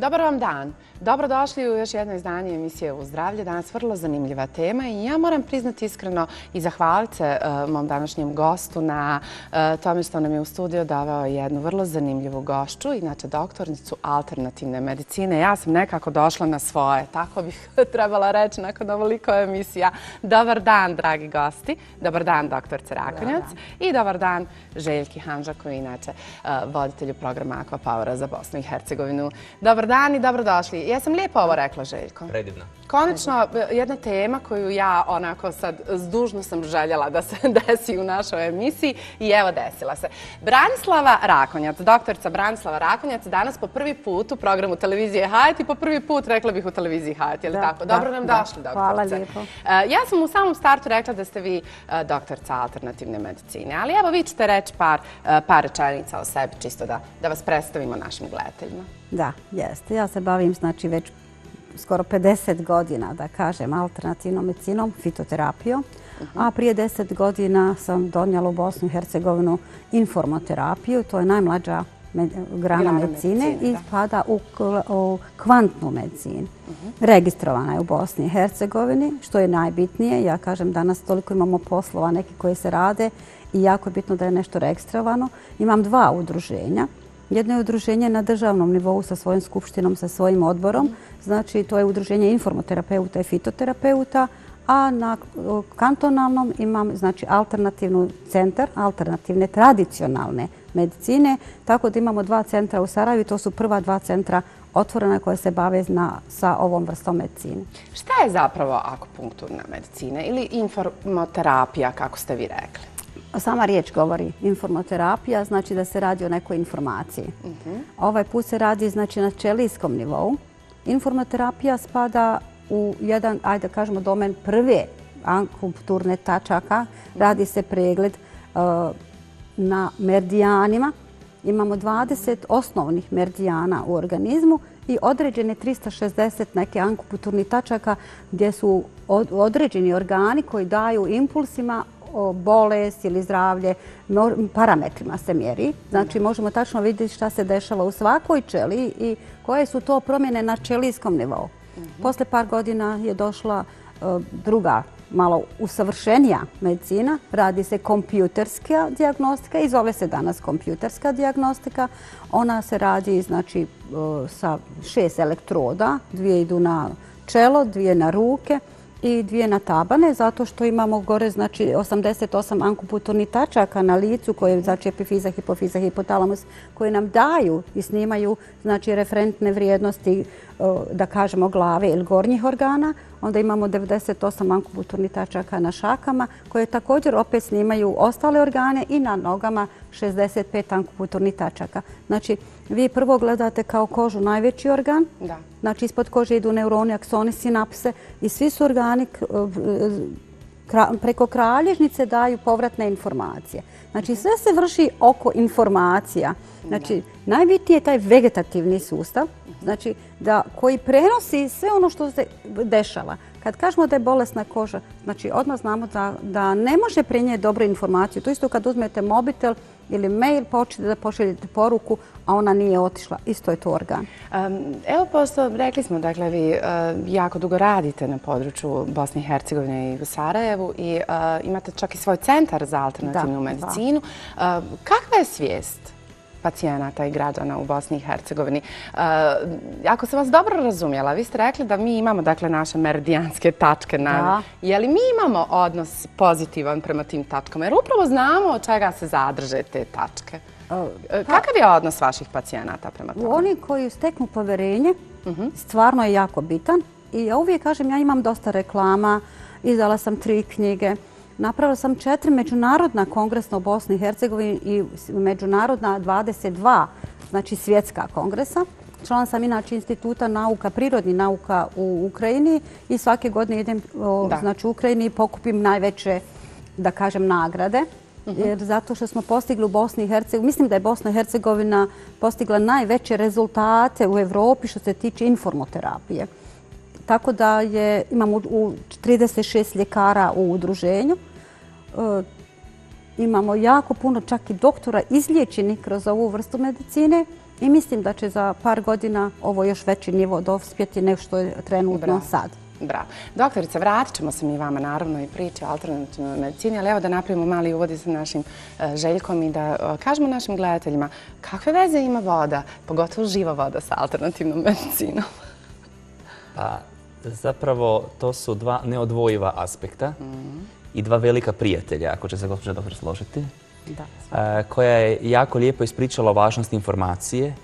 Dobar vam dan. Dobrodošli u još jedno izdanje emisije U zdravlje. Danas vrlo zanimljiva tema i ja moram priznati iskreno i zahvaliti se mom današnjem gostu na tome što nam je u studiju doveo jednu vrlo zanimljivu gošću, inače doktornicu alternativne medicine. Ja sam nekako došla na svoje, tako bih trebala reći nakon ovoliko emisija. Dobar dan, dragi gosti. Dobar dan, doktorce Rakonjac. I dobar dan, Željki Hanža, koji je inače voditelju programa Aquapowera za Bosnu i Hercegovinu. Dobar dan i dobrodošli. Jesam lijepo ovo rekla, Željko? Predivno. Konačno, jedna tema koju ja onako sad zdušno sam željela da se desi u našoj emisiji i evo desila se. Branislava Rakonjac, doktorica Branislava Rakonjac, danas po prvi put u programu televizije Hajat i po prvi put, rekla bih, u televiziji Hajat, je li tako? Dobro nam došli, doktorice. Hvala lijepo. Ja sam u samom startu rekla da ste vi doktorica alternativne medicine, ali evo vi ćete reći par rečenica o sebi, čisto da vas predstavimo našim gledateljima. Da, jeste. Ja se bavim znači već skoro 50 godina, da kažem, alternativnom medicinom, fitoterapijom, a prije 10 godina sam donijela u Bosnu i Hercegovinu informoterapiju, to je najmlađa grana medicine i spada u kvantnu medicinu. Registrovana je u Bosni i Hercegovini, što je najbitnije. Ja kažem, danas toliko imamo poslova neki koji se rade i jako je bitno da je nešto registrovano. Imam dva udruženja. Jedno je udruženje na državnom nivou sa svojom skupštinom, sa svojim odborom. Znači, to je udruženje informoterapeuta i fitoterapeuta, a na kantonalnom imam znači alternativni centar, alternativne tradicionalne medicine, tako da imamo dva centra u Sarajevu i to su prva dva centra otvorena koje se bave sa ovom vrstom medicine. Šta je zapravo akupunkturna medicina ili informoterapija, kako ste vi rekli? Sama riječ govori informoterapija, znači da se radi o nekoj informaciji. Ovaj put se radi znači na ćelijskom nivou. Informoterapija spada u jedan, ajde da kažemo, domen prve akupunkturne tačaka. Radi se pregled na meridijanima. Imamo 20 osnovnih meridijana u organizmu i određene 360 neke akupunkturnih tačaka gdje su određeni organi koji daju impulsima bolest ili zdravlje, parametrima se mjeri. Znači možemo tačno vidjeti šta se dešava u svakoj ćeliji i koje su to promjene na ćelijskom nivou. Posle par godina je došla druga, malo usavršenija medicina. Radi se kompjuterska dijagnostika i zove se danas kompjuterska dijagnostika. Ona se radi znači sa 6 elektroda, 2 idu na čelo, 2 na ruke i 2 na tabane, zato što imamo gore znači 88 akupunkturnih tačaka na licu koje znači epifiza, hipofiza, hipotalamus koje nam daju i snimaju znači referentne vrijednosti da kažemo glave ili gornjih organa. Onda imamo 98 akupunkturnih tačaka na šakama koje također opet snimaju ostale organe i na nogama 65 akupunkturnih tačaka. Znači vi prvo gledate kao kožu najveći organ, znači ispod kože idu neuroni, aksoni, sinapse i svi su organi preko kralježnice daju povratne informacije. Znači sve se vrši oko informacija. Znači najbitnije je taj vegetativni sustav, znači koji prenosi sve ono što se dešava. Kad kažemo da je bolesna koža, znači odmah znamo da ne može prenijeti dobru informaciju. To isto kad uzmete mobitel ili mail, da pošaljete poruku, a ona nije otišla. Isto je to organ. Evo, pošto rekli smo, dakle, vi jako dugo radite na području Bosne i Hercegovine i u Sarajevu i imate čak i svoj centar za alternativnu medicinu. Kakva je svijest pacijenata i građana u Bosni i Hercegovini? Ako sam vas dobro razumjela, vi ste rekli da mi imamo dakle naše meridijanske tačke. Je li mi imamo odnos pozitivan prema tim tačkama? Jer upravo znamo od čega se zadrže te tačke. Kakav je odnos vaših pacijenata prema tome? Oni koji steknu poverenje stvarno je jako bitan. I ja uvijek kažem, ja imam dosta reklama, izdala sam 3 knjige. Napravila sam 4 međunarodna kongresna u Bosni i Hercegovini i međunarodna 22, znači svjetska kongresa. Član sam inače Instituta nauka, prirodnih nauka u Ukrajini i svake godine idem znači, u Ukrajini i pokupim najveće, da kažem, nagrade. Jer zato što smo postigli u Bosni i Hercegovini, mislim da je Bosna i Hercegovina postigla najveće rezultate u Evropi što se tiče informoterapije. Tako da imamo 36 ljekara u udruženju. Imamo jako puno čak i doktora izliječenih kroz ovu vrstu medicine I mislim da će za par godina ovo još veći nivo dospjeti nego što je trenutno sad. Bravo. Doktorice, vratit ćemo se mi vama naravno i priče o alternativnoj medicini, ali evo da napravimo mali uvod sa našim Željkom i da kažemo našim gledateljima kakve veze ima voda, pogotovo živa voda sa alternativnom medicinom. Pa, zapravo to su dva neodvojiva aspekta i dva velika prijatelja, ako će se gospođa doktor složiti. Koja je jako lijepo ispričala o važnosti informacije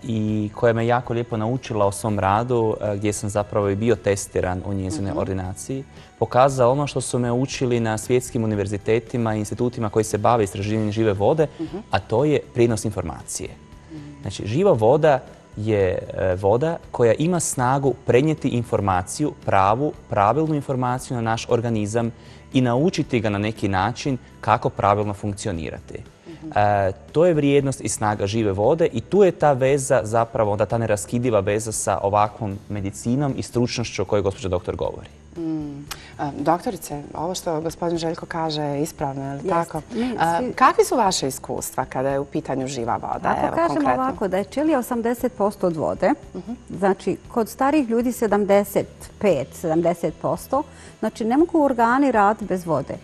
i koja me jako lijepo naučila o svom radu, gdje sam zapravo i bio testiran u njezinoj ordinaciji. Pokazala ono što su me učili na svjetskim univerzitetima i institutima koji se bave istraživanjem žive vode, a to je prijenos informacije. Znači, živa voda je voda koja ima snagu prenijeti informaciju, pravilnu informaciju na naš organizam i naučiti ga na neki način kako pravilno funkcionirati. To je vrijednost i snaga žive vode i tu je ta veza, zapravo ta neraskidiva veza sa ovakvom medicinom i stručnošću o kojoj gospođa doktor govori. Doktorice, ovo što gospodin Željko kaže je ispravno, je li tako? Kakvi su vaše iskustva kada je u pitanju živa voda? Ako kažemo ovako da je ćelija 80% od vode, znači kod starih ljudi 75-70%, znači ne mogu organi raditi bez vode.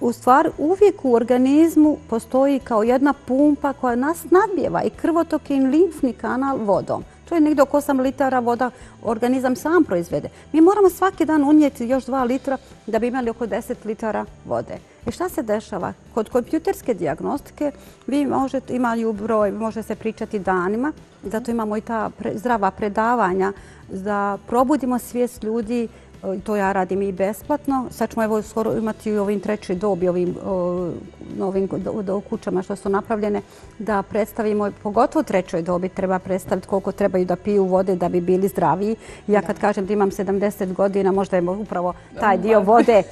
U stvari uvijek u organizmu postoji kao jedna pumpa koja nas nadbijeva i krvotok i limfni kanal vodom. To je negdje oko 8 litara voda organizam sam proizvede. Mi moramo svaki dan unijeti još 2 litra da bi imali oko 10 litara vode. I šta se dešava? Kod kompjuterske dijagnostike vi možete imati broj, može se pričati danima, zato imamo i ta zdrava predavanja da probudimo svijest ljudi. To ja radim i besplatno. Sad ćemo evo skoro imati u ovim trećoj dobi, ovim novim kućama što su napravljene, da predstavimo, pogotovo u trećoj dobi treba predstaviti koliko trebaju da piju vode da bi bili zdraviji. Ja kad kažem da imam 70 godina, možda je upravo taj dio vode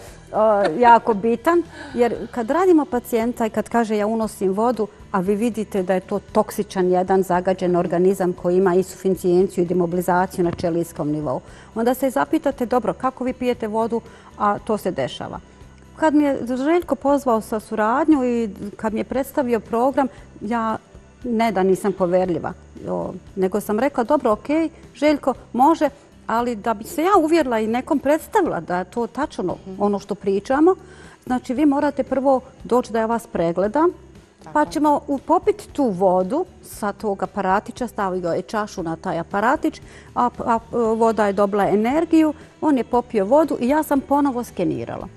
jako bitan. Jer kad radimo pacijenta i kad kaže ja unosim vodu, a vi vidite da je to toksičan jedan zagađen organizam koji ima insuficijenciju i demobilizaciju na ćelijskom nivou, onda se zapitate, dobro, kako vi pijete vodu, a to se dešava. Kad mi je Željko pozvao sa suradnju i kad mi je predstavio program, ja ne da nisam poverljiva, nego sam rekla, dobro, ok, Željko, može, ali da bi se ja uvjerila i nekom predstavila da je to tačno ono što pričamo, znači vi morate prvo doći da ja vas pregledam, pa ćemo popiti tu vodu sa tog aparatića, stavio je čašu na taj aparatić, a voda je dobila energiju, on je popio vodu i ja sam ponovo skenirala.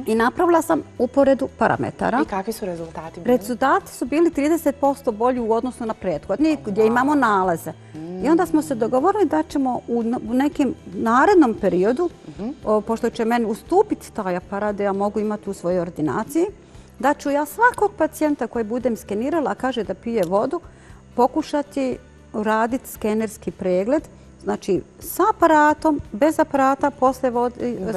I napravila sam uporedu parametara. I kakvi su rezultati bili? Rezultati su bili 30% bolji u odnosu na prethodni, gdje imamo nalaze. I onda smo se dogovorili da ćemo u nekim narednom periodu, pošto će meni ustupiti taj aparat da ja mogu imati u svojoj ordinaciji, da ću ja svakog pacijenta koji budem skenirala, a kaže da pije vodu, pokušati raditi skenerski pregled, znači sa aparatom, bez aparata, posle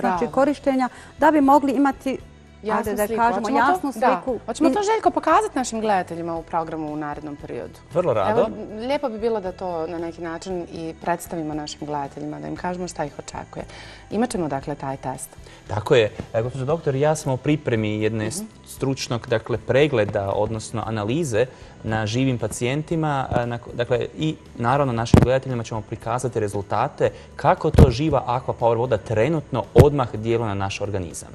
znači korištenja, da bi mogli imati jasnu sliku. Hoćemo to, Željko, pokazati našim gledateljima u programu u narednom periodu? Vrlo rado. Lijepo bi bilo da to na neki način i predstavimo našim gledateljima, da im kažemo šta ih očekuje. Imaćemo, dakle, taj test. Tako je. Gospođo doktor, ja sam u pripremi jedne stručnog pregleda, odnosno analize na živim pacijentima. Dakle, i naravno našim gledateljima ćemo prikazati rezultate kako to živa Aqua Power voda trenutno odmah djeluje na naš organizam.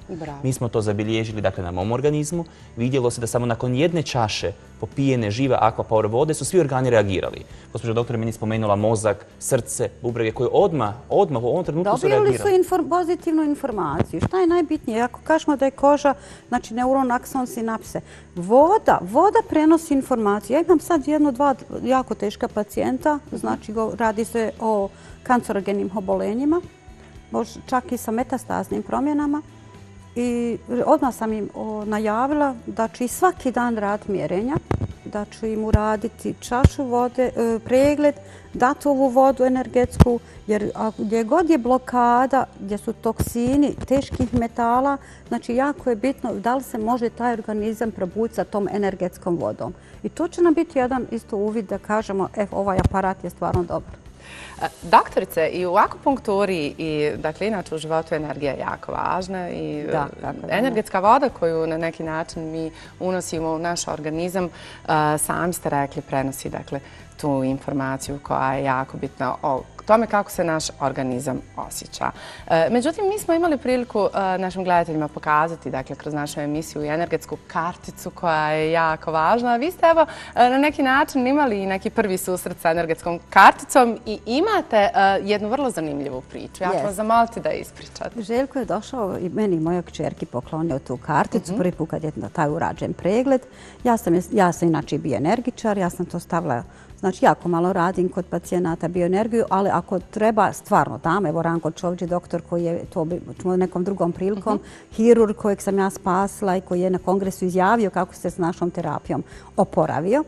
Mi smo to zabilježili na mom organizmu. Vidjelo se da samo nakon jedne čaše popijene žive Aqua Power vode su svi organi reagirali. Gospođa doktor je meni spomenula mozak, srce, bubrege koji odmah u ovom trenutku su reagirali. Dobili su pozitivnu informaciju. Šta je najbitnije? Ako kažemo da je koža, znači neuron, akson, sinapse. Voda prenosi informaciju. Ja imam sad dva jako teška pacijenta, znači radi se o kancerogenim obolenjima, čak i sa metastaznim promjenama. I odmah sam im najavila da ću i svaki dan raditi mjerenja, da ću im uraditi čašu vode, pregled, dati ovu vodu energetsku, jer gdje god je blokada, gdje su toksini teških metala, znači jako je bitno da li se može taj organizam probuditi sa tom energetskom vodom. I to će nam biti jedan isto uvid da kažemo, ovaj aparat je stvarno dobar. Doktorice, i u akupunkturi i, dakle, inače u životu energija je jako važna i energetska voda koju na neki način mi unosimo u naš organizam, sami ste rekli, prenosi, dakle, tu informaciju koja je jako bitna o tome kako se naš organizam osjeća. Međutim, mi smo imali priliku našim gledateljima pokazati, dakle, kroz našu emisiju i energetsku karticu koja je jako važna. Vi ste, evo, na neki način imali i neki prvi susret sa energetskom karticom i imate jednu vrlo zanimljivu priču. Ja ću vas zamoliti da je ispričate. Željko je došao i meni i mojoj kćerki poklonio tu karticu. Prvi put kad je taj urađen pregled. Ja sam inače bioenergičar, ja sam to stavila. Znači, jako malo radim kod pacijenata bioenergiju, ali ako treba, stvarno dam. Evo, Ranko Čovđi, doktor koji je to nekom drugom prilikom, hirurg kojeg sam ja spasila i koji je na kongresu izjavio kako se s našom terapijom oporavio.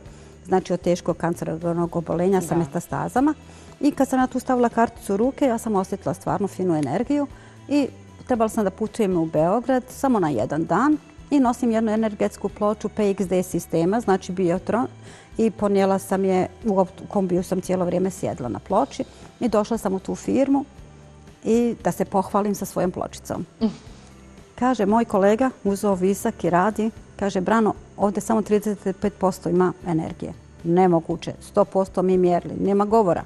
Znači, od teškog kancerogenog obolenja sa metastazama. I kad sam ja tu stavila karticu u ruke, ja sam osjetila stvarno finu energiju i trebala sam da putujem u Beograd samo na jedan dan i nosim jednu energetsku ploču PXD sistema, znači Biotron. I ponijela sam je, u kombiju sam cijelo vrijeme sjedla na ploči i došla sam u tu firmu i da se pohvalim sa svojom pločicom. Kaže, moj kolega uzeo visak i radi, kaže, Brano, ovdje samo 35% ima energije. Nemoguće, 100% mi mjerili, nema govora.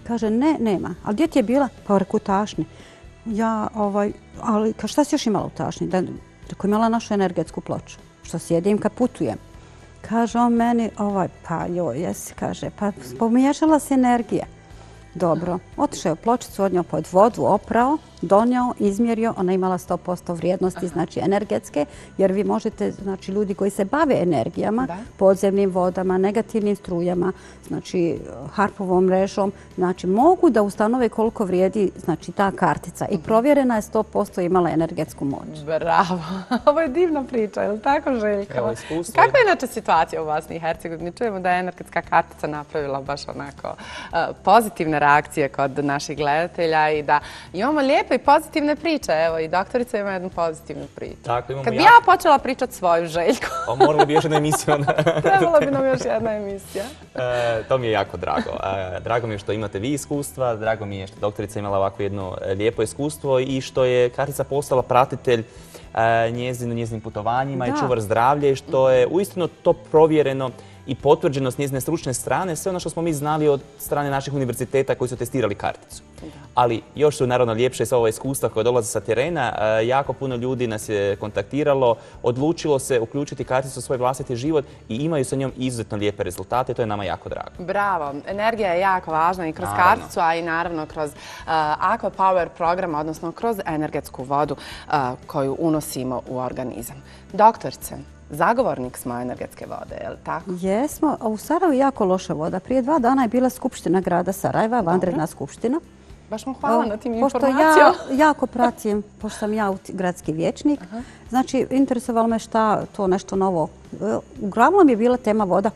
Kaže, ne, nema. Ali gdje ti je bila? Pa u tašni. Ja, ali šta si još imala u tašni? Rekao, imala našu energetsku ploču. Što sjedim kad putujem. Kaže on meni, pa joj, jesi, kaže, pa pomiješala se energija. Dobro, otišao je pločicu, odnio pod vodu, oprao, donio, izmjerio, ona imala 100% vrijednosti, znači energetske, jer vi možete, znači ljudi koji se bave energijama, podzemnim vodama, negativnim strujama, znači harpovom mrežom, znači mogu da ustanove koliko vrijedi, znači ta kartica i provjerena je 100% imala energetsku moć. Bravo, ovo je divna priča, je li tako, Željko? Kakva je inače situacija u Bosni i Hercegovini? Čujemo da je energetska kartica napravila baš onako pozitivne reakcije kod naših gledatelja i da imamo lijepe i pozitivne priče. Evo, i doktorica ima jednu pozitivnu priču. Kad bi ja počela pričati svoju, Željko. Morali bi još jednu emisiju. Trebala bi nam još jedna emisija. To mi je jako drago. Drago mi je što imate vi iskustva, drago mi je što doktorica imala ovako jedno lijepo iskustvo i što je kartica postala pratitelj njezinim putovanjima i čuvar zdravlja i što je uistinu to provjereno i potvrđeno s njezine stručne strane, sve ono što smo mi znali od strane naših univerziteta koji su testirali karticu. Ali još su naravno ljepše sva ova iskustva koja dolaze sa terena. Jako puno ljudi nas je kontaktiralo, odlučilo se uključiti karticu u svoj vlastiti život i imaju sa njom izuzetno lijepe rezultate. To je nama jako drago. Bravo. Energija je jako važna i kroz karticu, a i naravno kroz Aqua Power program, odnosno kroz energetsku vodu koju unosimo u organizam. Doktorice, zagovornik smo energetske vode, je li tako? Jesmo. U Sarajevu je jako loša voda. Prije 2 dana je bila skupština grada Sarajeva, vanredna skupština. Baš mu hvala na tim informacijama. Pošto ja jako pratim, pošto sam ja gradski vijećnik, znači interesovalo me šta to nešto novo. Uglavnom je bila tema voda.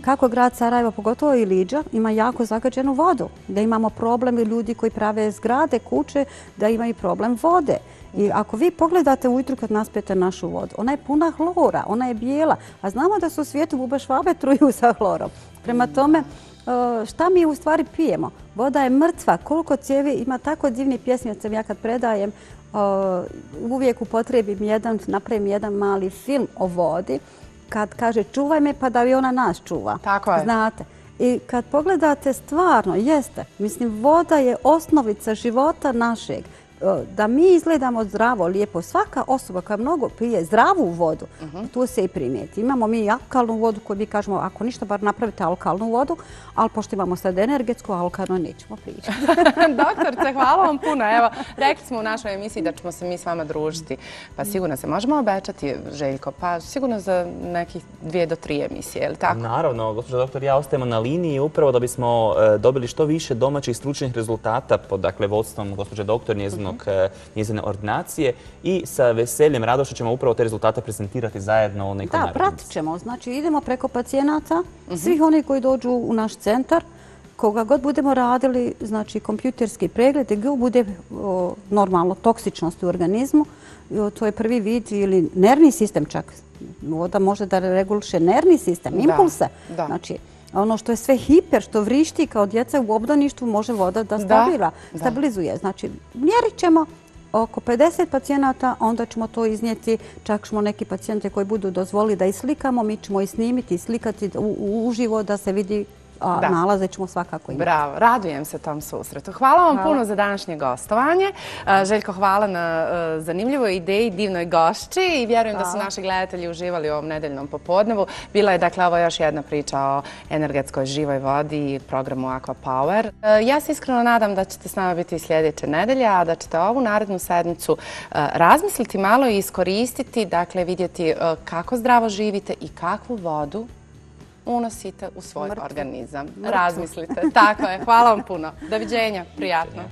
Kako grad Sarajevo, pogotovo i Liđa, ima jako zagađenu vodu. Da imamo problem i ljudi koji prave zgrade, kuće, da imaju problem vode. I ako vi pogledate ujutru kad naspijete našu vodu, ona je puna hlora, ona je bijela, a znamo da se u svijetu bube švabe truju sa hlorom. Prema tome, šta mi u stvari pijemo? Voda je mrtva, koliko cijevi, ima tako divni pjesmice. Ja kad predajem, uvijek upotrebim napravim jedan mali film o vodi, kad kaže čuvaj me pa da i ona nas čuva. Tako je. Znate. I kad pogledate stvarno, jeste, mislim, voda je osnovica života našeg. Da mi izgledamo zdravo, lijepo. Svaka osoba koja mnogo pije zdravu vodu, tu se i primijeti. Imamo mi alkalnu vodu koju mi kažemo, ako ništa, bar napravite alkalnu vodu, ali pošto imamo sad energetsku, alkalno nećemo pričati. Doktorice, hvala vam puno. Evo, rekli smo u našoj emisiji da ćemo se mi s vama družiti. Pa sigurno se možemo obećati, Željko, pa sigurno za nekih 2 do 3 emisije, je li tako? Naravno, gospođo doktor, ja ostajemo na liniji upravo da bismo dobili što više domaćih stručnih rezultata pod vodstvom gospođe doktor, njezine ordinacije i sa veseljem, radošću ćemo upravo te rezultate prezentirati zajedno u nekoj narednici. Da, pratit ćemo. Znači, idemo preko pacijenata, svih onih koji dođu u naš centar, koga god budemo radili, znači kompjuterski pregled, gdje bude normalno toksičnost u organizmu, to je prvi vid ili nervni sistem čak. Voda može da reguliše nervni sistem, impulse. Znači, ono što je sve hiper, što vrišti kao djeca u obdaništvu, može voda da stabilizuje. Znači, mjerit ćemo oko 50 pacijenata, onda ćemo to iznijeti. Čak ćemo neki pacijente koji budu dozvolili da islikamo, mi ćemo i snimiti i slikati uživo da se vidi, a nalaze ćemo svakako imati. Bravo, radujem se tom susretu. Hvala vam puno za današnje gostovanje. Željko, hvala na zanimljivoj ideji, divnoj gošći i vjerujem da su naši gledatelji uživali u ovom nedeljnom popodnevu. Bila je, dakle, ovo još jedna priča o energetskoj živoj vodi i programu Aqua Power. Ja se iskreno nadam da ćete s nama biti i sljedeće nedelje, a da ćete ovu narednu sedmicu razmisliti malo i iskoristiti, dakle, vidjeti kako zdravo živite i kakvu vodu unosite u svoj organizam. Razmislite. Tako je. Hvala vam puno. Doviđenja. Prijatno.